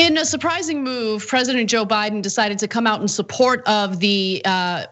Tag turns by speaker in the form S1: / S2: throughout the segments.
S1: In a surprising move, President Joe Biden decided to come out in support of the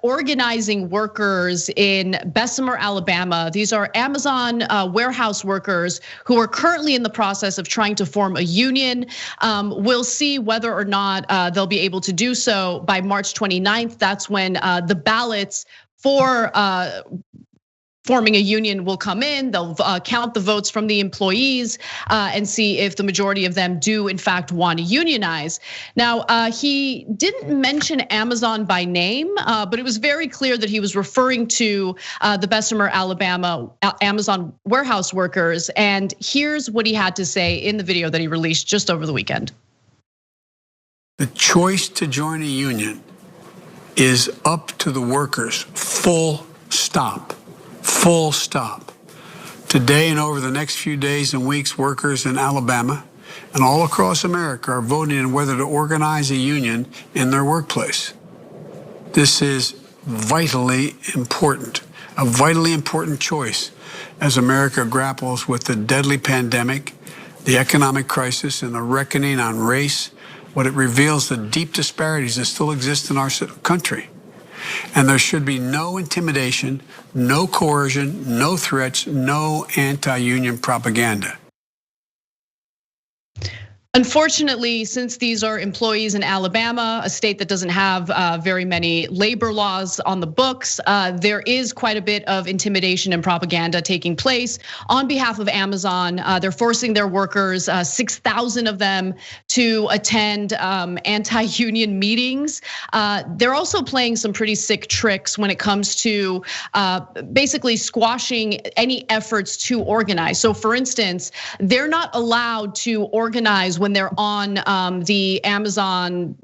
S1: organizing workers in Bessemer, Alabama. These are Amazon warehouse workers who are currently in the process of trying to form a union. We'll see whether or not they'll be able to do so by March 29th. That's when the ballots for forming a union will come in. They'll count the votes from the employees and see if the majority of them do in fact want to unionize. Now, he didn't mention Amazon by name, but it was very clear that he was referring to the Bessemer, Alabama Amazon warehouse workers. And here's what he had to say in the video that he released just over the weekend.
S2: The choice to join a union is up to the workers, full stop. Full stop. Today and over the next few days and weeks, workers in Alabama and all across America are voting on whether to organize a union in their workplace. This is vitally important, a vitally important choice as America grapples with the deadly pandemic, the economic crisis, and the reckoning on race. What it reveals the deep disparities that still exist in our country. And there should be no intimidation, no coercion, no threats, no anti-union propaganda.
S1: Unfortunately, since these are employees in Alabama, a state that doesn't have very many labor laws on the books, there is quite a bit of intimidation and propaganda taking place on behalf of Amazon. They're forcing their workers, 6,000 of them, to attend anti-union meetings. They're also playing some pretty sick tricks when it comes to basically squashing any efforts to organize. So for instance, they're not allowed to organize when they're on the Amazon,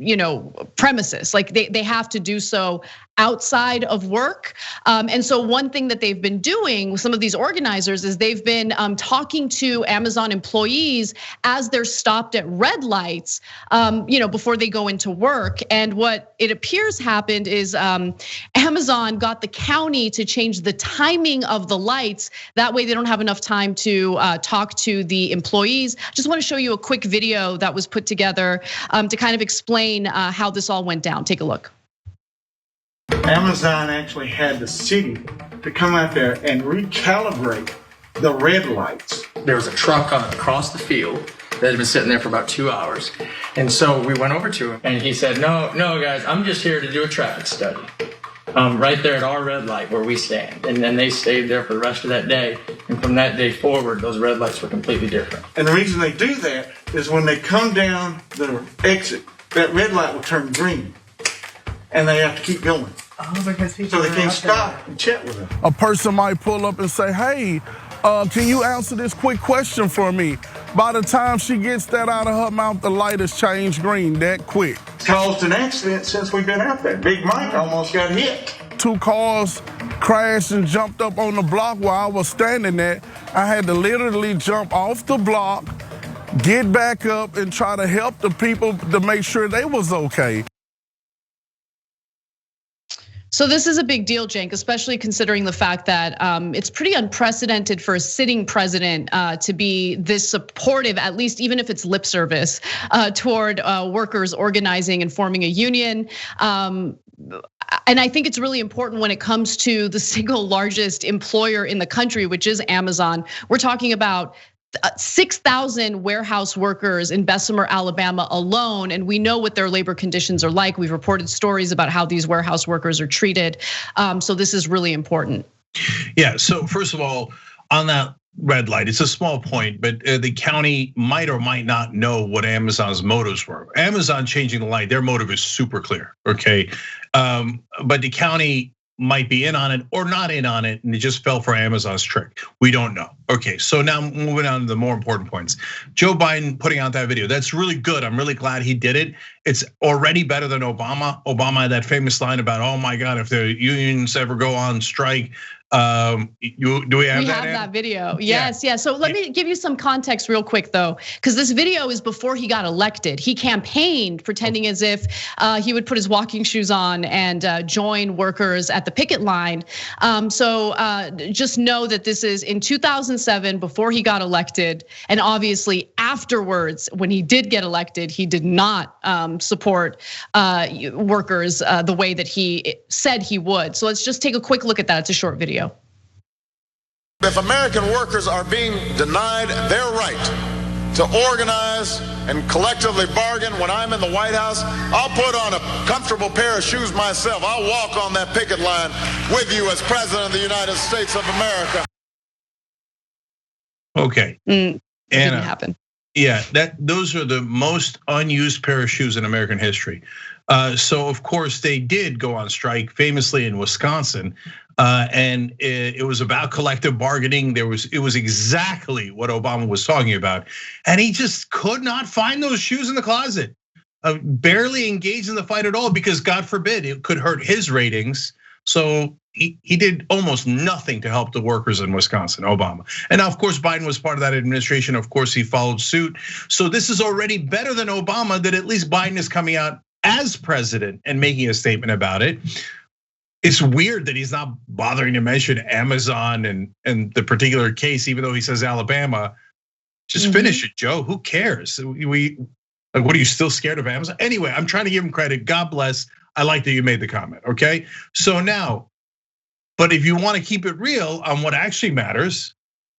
S1: premises. Like they have to do so outside of work. And so one thing that they've been doing with some of these organizers is they've been talking to Amazon employees as they're stopped at red lights, before they go into work. And what it appears happened is Amazon got the county to change the timing of the lights. That way they don't have enough time to talk to the employees. Just want to show you a quick video that was put together to kind of explain how this all went down. Take a look.
S3: Amazon actually had the city to come out there and recalibrate the red lights.
S4: There was a truck across the field that had been sitting there for about 2 hours. And so we went over to him and he said, no guys, I'm just here to do a traffic study. Right there at our red light where we stand. And then they stayed there for the rest of that day. And from that day forward, those red lights were completely different.
S3: And the reason they do that is when they come down the exit, that red light will turn green. And they have to keep going. So they can't stop and chat with them.
S5: A person might pull up and say, hey, can you answer this quick question for me? By the time she gets that out of her mouth, the light has changed green that quick.
S3: Caused an accident since we've been out there. Big Mike almost got hit.
S5: 2 cars crashed and jumped up on the block where I was standing at. I had to literally jump off the block, get back up and try to help the people to make sure they was okay.
S1: So this is a big deal, Cenk, especially considering the fact that it's pretty unprecedented for a sitting president to be this supportive, at least even if it's lip service, toward workers organizing and forming a union. And I think it's really important when it comes to the single largest employer in the country, which is Amazon. We're talking about 6,000 warehouse workers in Bessemer, Alabama alone, and we know what their labor conditions are like. We've reported stories about how these warehouse workers are treated. So this is really important.
S6: Yeah, so first of all, on that red light, it's a small point, but the county might or might not know what Amazon's motives were. Amazon changing the light, their motive is super clear, okay? But the county might be in on it or not in on it, and it just fell for Amazon's trick. We don't know. Okay, so now moving on to the more important points. Joe Biden putting out that video, that's really good. I'm really glad he did it. It's already better than Obama. Obama had that famous line about, oh my God, if the unions ever go on strike, Do we have that?
S1: We have that video. Yes, yeah. So let me give you some context real quick though, because this video is before he got elected. He campaigned pretending as if he would put his walking shoes on and join workers at the picket line. So just know that this is in 2007 before he got elected, and obviously afterwards when he did get elected, he did not support workers the way that he said he would. So let's just take a quick look at that. It's a short video.
S7: If American workers are being denied their right to organize and collectively bargain when I'm in the White House, I'll put on a comfortable pair of shoes myself. I'll walk on that picket line with you as President of the United States of America.
S6: Okay.
S1: Didn't happen.
S6: Yeah, those are the most unused pair of shoes in American history. So of course they did go on strike, famously in Wisconsin, and it was about collective bargaining. It was exactly what Obama was talking about, and he just could not find those shoes in the closet. Barely engaged in the fight at all because God forbid it could hurt his ratings. So he did almost nothing to help the workers in Wisconsin, Obama. And now, of course, Biden was part of that administration. Of course, he followed suit. So this is already better than Obama, that at least Biden is coming out as president and making a statement about it. It's weird that he's not bothering to mention Amazon and the particular case, even though he says Alabama. Just finish it, Joe. Who cares? What are you still scared of Amazon? Anyway, I'm trying to give him credit. God bless. I like that you made the comment, okay? So now, but if you want to keep it real on what actually matters,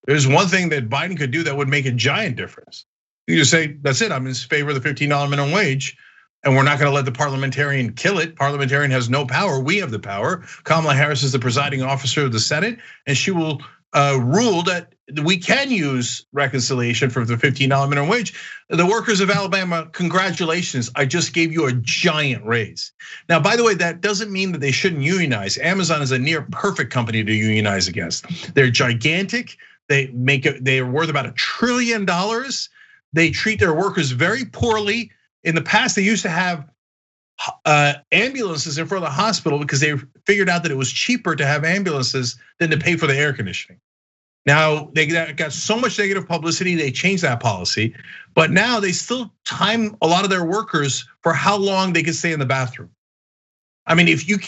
S6: there's one thing that Biden could do that would make a giant difference. You just say, that's it, I'm in favor of the $15 minimum wage, and we're not gonna let the parliamentarian kill it. Parliamentarian has no power, we have the power. Kamala Harris is the presiding officer of the Senate, and she will rule that we can use reconciliation for the $15 minimum wage. The workers of Alabama, congratulations, I just gave you a giant raise. Now, by the way, that doesn't mean that they shouldn't unionize. Amazon is a near perfect company to unionize against. They're gigantic, they are worth about $1 trillion. They treat their workers very poorly. In the past, they used to have ambulances in front of the hospital because they figured out that it was cheaper to have ambulances than to pay for the air conditioning. Now they got so much negative publicity, they changed that policy, but now they still time a lot of their workers for how long they can stay in the bathroom. I mean, if you're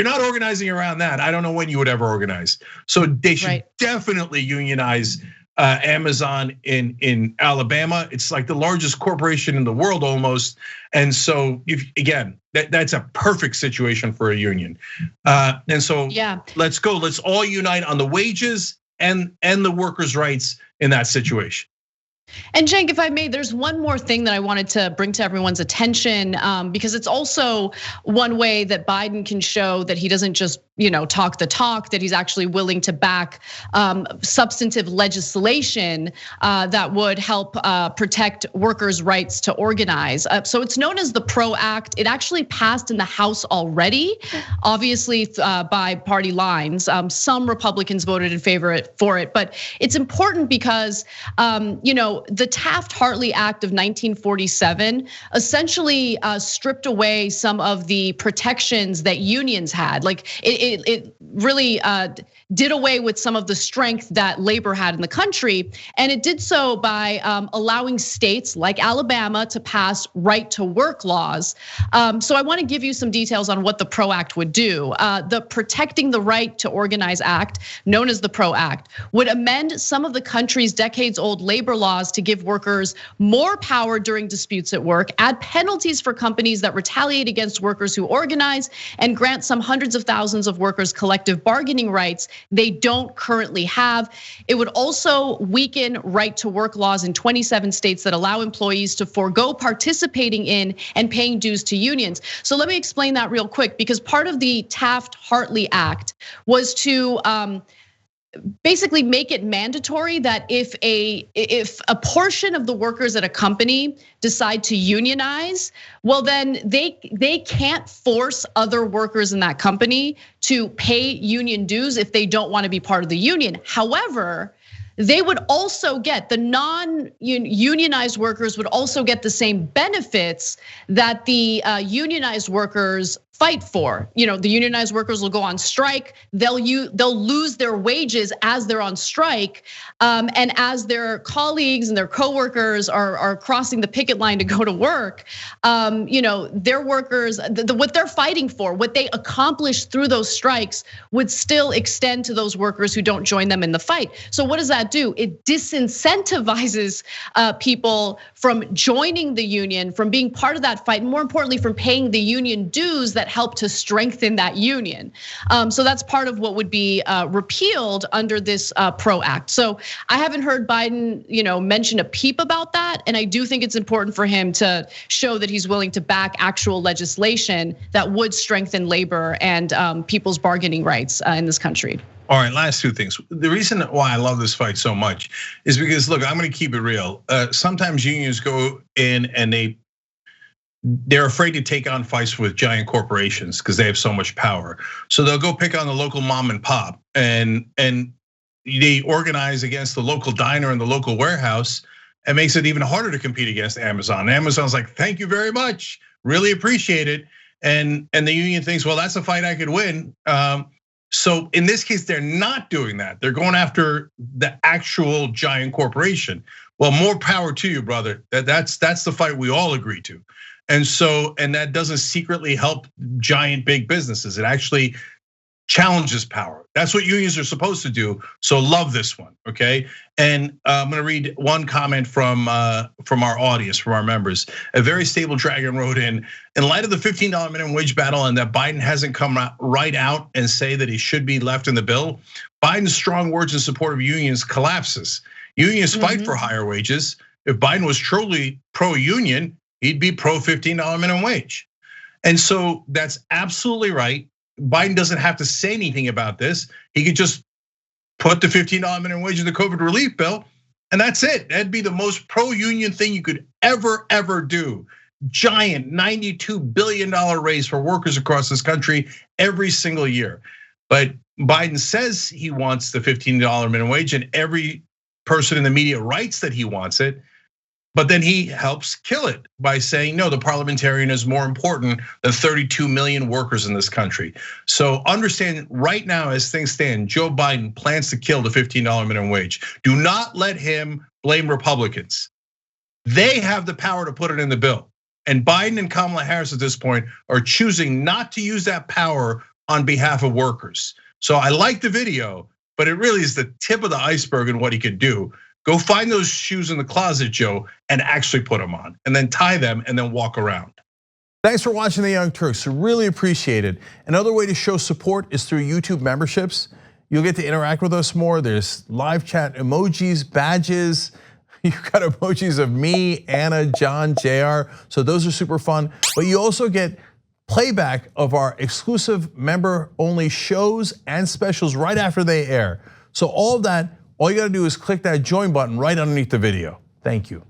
S6: not organizing around that, I don't know when you would ever organize. So they should definitely unionize Amazon in Alabama. It's like the largest corporation in the world almost. And so that's a perfect situation for a union. And so let's go, let's all unite on the wages and the workers' rights in that situation.
S1: And Cenk, if I may, there's one more thing that I wanted to bring to everyone's attention, because it's also one way that Biden can show that he doesn't just talk the talk, that he's actually willing to back substantive legislation that would help protect workers' rights to organize. So it's known as the PRO Act. It actually passed in the House already, obviously by party lines. Some Republicans voted in favor for it, but it's important because the Taft-Hartley Act of 1947 essentially stripped away some of the protections that unions had. Like it really did away with some of the strength that labor had in the country, and it did so by allowing states like Alabama to pass right to work laws. So I want to give you some details on what the PRO Act would do. The Protecting the Right to Organize Act, known as the PRO Act, would amend some of the country's decades-old labor laws to give workers more power during disputes at work, add penalties for companies that retaliate against workers who organize, and grant some hundreds of thousands of workers collective bargaining rights they don't currently have. It would also weaken right to work laws in 27 states that allow employees to forego participating in and paying dues to unions. So let me explain that real quick, because part of the Taft-Hartley Act was to basically make it mandatory that if a portion of the workers at a company decide to unionize, well then they can't force other workers in that company to pay union dues if they don't want to be part of the union. However, they would also get, the non-unionized workers would also get the same benefits that the unionized workers fight for. The unionized workers will go on strike. They'll lose their wages as they're on strike, and as their colleagues and their coworkers are crossing the picket line to go to work. Their workers, what they're fighting for, what they accomplish through those strikes, would still extend to those workers who don't join them in the fight. So what does that do? It disincentivizes people from joining the union, from being part of that fight, and more importantly, from paying the union dues that help to strengthen that union. So that's part of what would be repealed under this PRO Act. So I haven't heard Biden, mention a peep about that, and I do think it's important for him to show that he's willing to back actual legislation that would strengthen labor and people's bargaining rights in this country.
S6: All right, last two things. The reason why I love this fight so much is because, look, I'm going to keep it real. Sometimes unions go in and they're afraid to take on fights with giant corporations because they have so much power. So they'll go pick on the local mom and pop, and they organize against the local diner and the local warehouse. It makes it even harder to compete against Amazon. Amazon's like, thank you very much, really appreciate it. And the union thinks, well, that's a fight I could win. So in this case, they're not doing that. They're going after the actual giant corporation. Well, more power to you, brother. That's the fight we all agree to. And that doesn't secretly help giant big businesses. It actually challenges power. That's what unions are supposed to do. So love this one, okay? And I'm gonna read one comment from our audience, from our members. A very stable dragon wrote in light of the $15 minimum wage battle and that Biden hasn't come right out and say that he should be left in the bill, Biden's strong words in support of unions collapses. Unions fight for higher wages. If Biden was truly pro-union, he'd be pro $15 minimum wage. And so that's absolutely right. Biden doesn't have to say anything about this. He could just put the $15 minimum wage in the COVID relief bill, and that's it. That'd be the most pro-union thing you could ever do. Giant $92 billion raise for workers across this country every single year. But Biden says he wants the $15 minimum wage, and every person in the media writes that he wants it. But then he helps kill it by saying, no, the parliamentarian is more important than 32 million workers in this country. So understand right now, as things stand, Joe Biden plans to kill the $15 minimum wage. Do not let him blame Republicans. They have the power to put it in the bill. And Biden and Kamala Harris at this point are choosing not to use that power on behalf of workers. So I like the video, but it really is the tip of the iceberg in what he could do. Go find those shoes in the closet, Joe, and actually put them on, and then tie them, and then walk around.
S8: Thanks for watching The Young Turks, really appreciate it. Another way to show support is through YouTube memberships. You'll get to interact with us more. There's live chat emojis, badges. You've got emojis of me, Anna, John, JR, so those are super fun. But you also get playback of our exclusive member-only shows and specials right after they air. So all of that, all you gotta do is click that join button right underneath the video. Thank you.